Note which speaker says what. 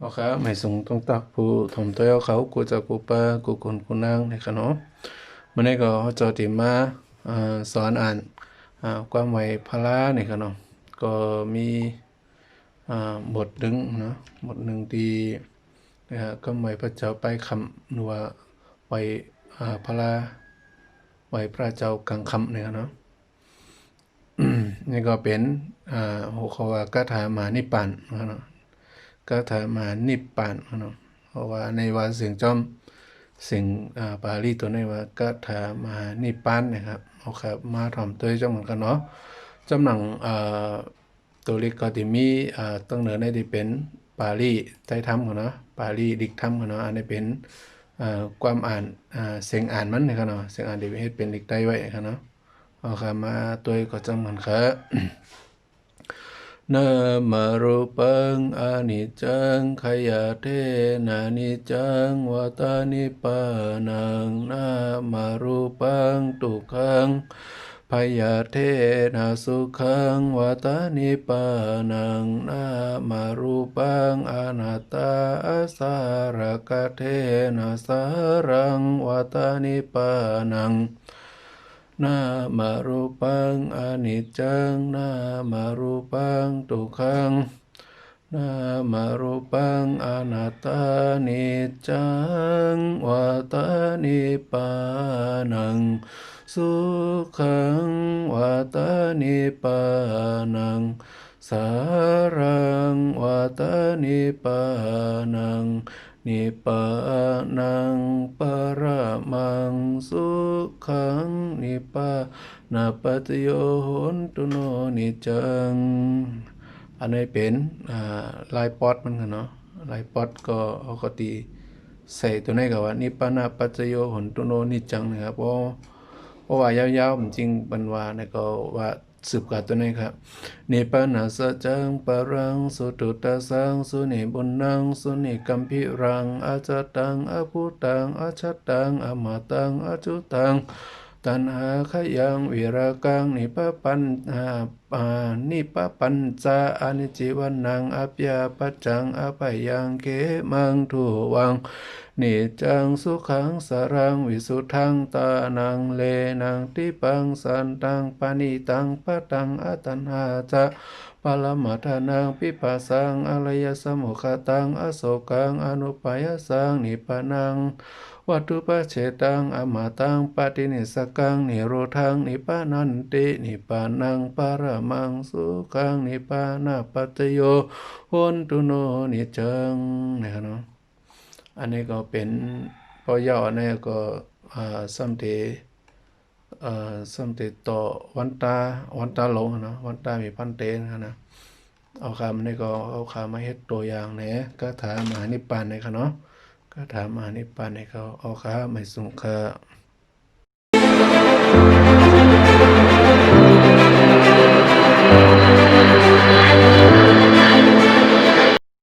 Speaker 1: โอเคไม่ส่งต้องตักผู้ถมตัวเขากูจะกูป้ากูคนกูนั่งในขนมมันนี้ก็เขาจะติมาสอนอ่านความไวพละในขนมก็มีบทหนึ่งเนาะบทหนึ่งที่ก็ไวพระเจ้าไปคำนัวไวพละไวพระเจ้ากังคำเนี่ยเนาะ นี่ก็เป็นหัวข้อว่ากถามหานิพพานนะครับกถามหานิพพานนะครับเพราะว่าในว่าเสียงจอมเสียงปาลีตัวนี้ว่ากถามหานิพพานนะครับเอาครับมาถ่อมตัวจ้องเหมือนกันเนาะจำหนังตัวเล็กก็ที่มีตั้งเหนือในที่เป็นปาลีใต้ธรรมของเนาะปาลีดิกธรรมของเนาะอันนี้เป็นความอ่านเสียงอ่านมันนะครับเนาะเสียงอ่านที่เฮ็ดเป็นดิกได้ไว้ครับเนาะ เอาคำมาตัวก็จำมันครับ นามารูปังอนิจจังขยะเทนานิจจังวัตานิปานังนามารูปังตุกขังพยาเทนะสุขังวัตานิปานังนามารูปังอนัตตาสารกเทนะสารังวัตานิปานัง นามารูปังอนิจจังนามารูปังทุกขังนามารูปังอนัตตานิจจังวัตานิปานังสุขังวัตานิปานังสารังวัตานิปานังนิปานังปรมังสุขังนิปานาปัจโยโหนตุโนนิจังอันนี้เป็นลายปอดมันกันเนาะลายปอดก็เอาก็ตีใส่ตัวนี้กับว่านิปานาปัจโยโหนตุโนนิจังนะครับเพราะว่ายาวๆจริงบรรวาเนี่ยก็ว่าสืบกับตัวนี้ครับนิปานาสัจจังปรังสุตุตสังสุนิบุญนังสุนิกัมพิรังอาจตังอภุตังอาชัตตังอมาตังอจุตังตัณหาขยังวิรากังนิปปันนิปปัญจาอนิจจิวันังอภยาปัจจังอภัยยังเขมังทุวัง นิจังสุขังสารังวิสุทธังตานังเลนังทิปังสันตังปานิตังปะตังอัตันหาจะปรมัทธานังปิปัสสังอรยสมุขตังอโศกังอนุปยสังนิพพานังวัตถุปเฉตังอมาตังปฏินิสกังนิโรธังนิพพานันตินิพพานังปรมังสุขังนิพพานาปัจจโยโหนตุโนนิจังนะครับเนาะ อันนี้ก็เป็นพอย่อเนี่ยก็สัมเทสัมเทต่อวันตาหลงนะวันตามีพันเตนะเอาคำนี่ก็เอาคำมาเฮ็ดตัวอย่างเนี่ยก็ถามมหานิพพานเนี่ยค่ะเนาะก็ถามมหานิพพานเนี่ยเขาเอาคำไม่สุขะ